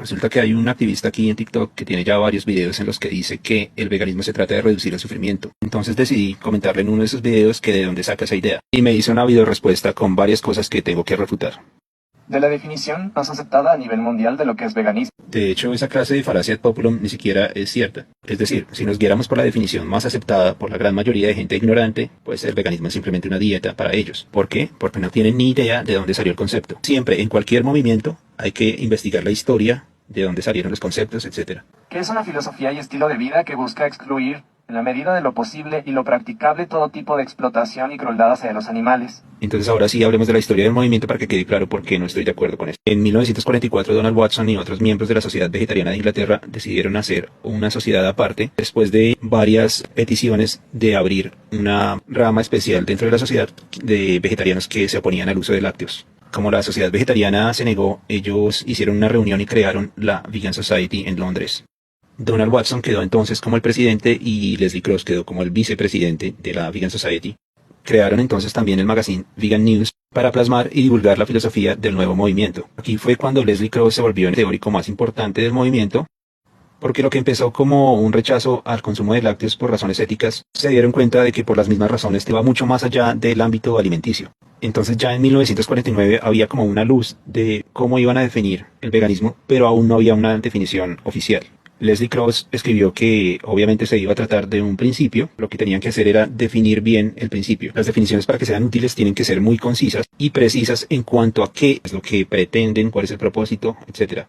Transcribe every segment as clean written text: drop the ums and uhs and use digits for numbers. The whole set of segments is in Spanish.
Resulta que hay un activista aquí en TikTok que tiene ya varios videos en los que dice que el veganismo se trata de reducir el sufrimiento. Entonces decidí comentarle en uno de esos videos que de dónde saca esa idea. Y me hizo una video respuesta con varias cosas que tengo que refutar. De la definición más aceptada a nivel mundial de lo que es veganismo. De hecho, esa clase de falacia ad populum ni siquiera es cierta. Es decir, si nos guiáramos por la definición más aceptada por la gran mayoría de gente ignorante, pues el veganismo es simplemente una dieta para ellos. ¿Por qué? Porque no tienen ni idea de dónde salió el concepto. Siempre, en cualquier movimiento, hay que investigar la historia, de dónde salieron los conceptos, etc. Que es una filosofía y estilo de vida que busca excluir, en la medida de lo posible y lo practicable, todo tipo de explotación y crueldad hacia los animales. Entonces ahora sí hablemos de la historia del movimiento para que quede claro por qué no estoy de acuerdo con esto. En 1944 Donald Watson y otros miembros de la Sociedad Vegetariana de Inglaterra decidieron hacer una sociedad aparte después de varias peticiones de abrir una rama especial dentro de la sociedad de vegetarianos que se oponían al uso de lácteos. Como la Sociedad Vegetariana se negó, ellos hicieron una reunión y crearon la Vegan Society en Londres. Donald Watson quedó entonces como el presidente y Leslie Cross quedó como el vicepresidente de la Vegan Society. Crearon entonces también el magazine Vegan News para plasmar y divulgar la filosofía del nuevo movimiento. Aquí fue cuando Leslie Cross se volvió el teórico más importante del movimiento, porque lo que empezó como un rechazo al consumo de lácteos por razones éticas, se dieron cuenta de que por las mismas razones iba mucho más allá del ámbito alimenticio. Entonces ya en 1949 había como una luz de cómo iban a definir el veganismo, pero aún no había una definición oficial. Leslie Cross escribió que obviamente se iba a tratar de un principio, lo que tenían que hacer era definir bien el principio. Las definiciones para que sean útiles tienen que ser muy concisas y precisas en cuanto a qué es lo que pretenden, cuál es el propósito, etc.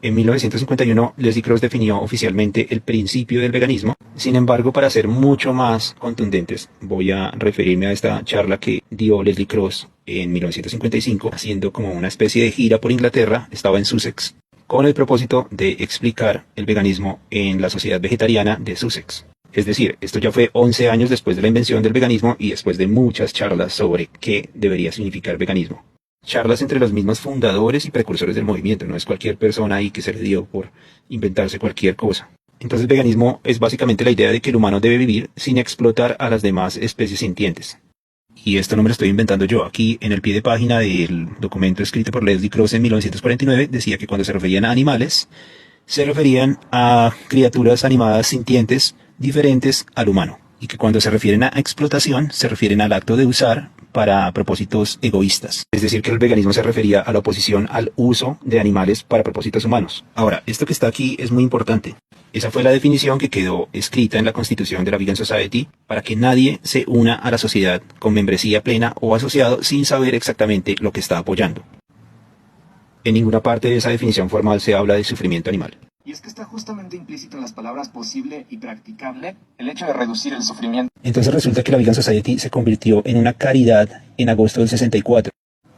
En 1951, Leslie Cross definió oficialmente el principio del veganismo. Sin embargo, para ser mucho más contundentes, voy a referirme a esta charla que dio Leslie Cross en 1955, haciendo como una especie de gira por Inglaterra, estaba en Sussex, con el propósito de explicar el veganismo en la Sociedad Vegetariana de Sussex. Es decir, esto ya fue 11 años después de la invención del veganismo y después de muchas charlas sobre qué debería significar veganismo. Charlas entre los mismos fundadores y precursores del movimiento, no es cualquier persona ahí que se le dio por inventarse cualquier cosa. Entonces el veganismo es básicamente la idea de que el humano debe vivir sin explotar a las demás especies sintientes. Y esto no me lo estoy inventando yo. Aquí en el pie de página del documento escrito por Leslie Cross en 1949 decía que cuando se referían a animales, se referían a criaturas animadas sintientes diferentes al humano. Y que cuando se refieren a explotación, se refieren al acto de usar para propósitos egoístas. Es decir, que el veganismo se refería a la oposición al uso de animales para propósitos humanos. Ahora, esto que está aquí es muy importante. Esa fue la definición que quedó escrita en la Constitución de la Vegan Society para que nadie se una a la sociedad con membresía plena o asociado sin saber exactamente lo que está apoyando. En ninguna parte de esa definición formal se habla de sufrimiento animal. Y es que está justamente implícito en las palabras posible y practicable el hecho de reducir el sufrimiento. Entonces resulta que la Vegan Society se convirtió en una caridad en agosto del 64.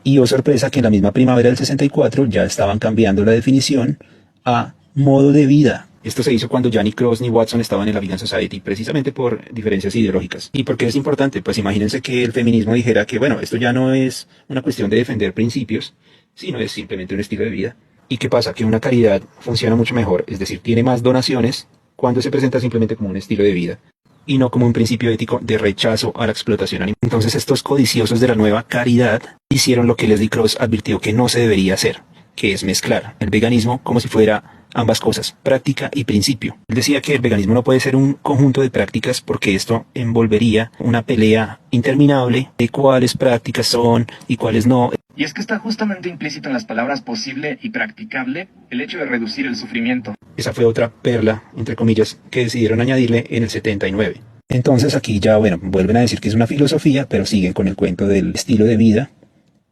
Y oh sorpresa que en la misma primavera del 64 ya estaban cambiando la definición a modo de vida. Esto se hizo cuando ya ni Cross ni Watson estaban en la Vegan Society, precisamente por diferencias ideológicas. ¿Y por qué es importante? Pues imagínense que el feminismo dijera que, bueno, esto ya no es una cuestión de defender principios, sino es simplemente un estilo de vida. ¿Y qué pasa? Que una caridad funciona mucho mejor, es decir, tiene más donaciones cuando se presenta simplemente como un estilo de vida y no como un principio ético de rechazo a la explotación animal. Entonces estos codiciosos de la nueva caridad hicieron lo que Leslie Cross advirtió que no se debería hacer, que es mezclar el veganismo como si fuera ambas cosas, práctica y principio. Él decía que el veganismo no puede ser un conjunto de prácticas porque esto envolvería una pelea interminable de cuáles prácticas son y cuáles no. Y es que está justamente implícito en las palabras posible y practicable el hecho de reducir el sufrimiento. Esa fue otra perla, entre comillas, que decidieron añadirle en el 79. Entonces aquí ya, bueno, vuelven a decir que es una filosofía, pero siguen con el cuento del estilo de vida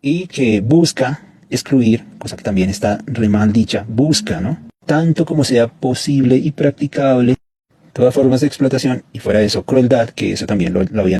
y que busca excluir, cosa que también está re mal dicha, busca, ¿no? Tanto como sea posible y practicable, todas formas de explotación y fuera de eso, crueldad, que eso también lo habían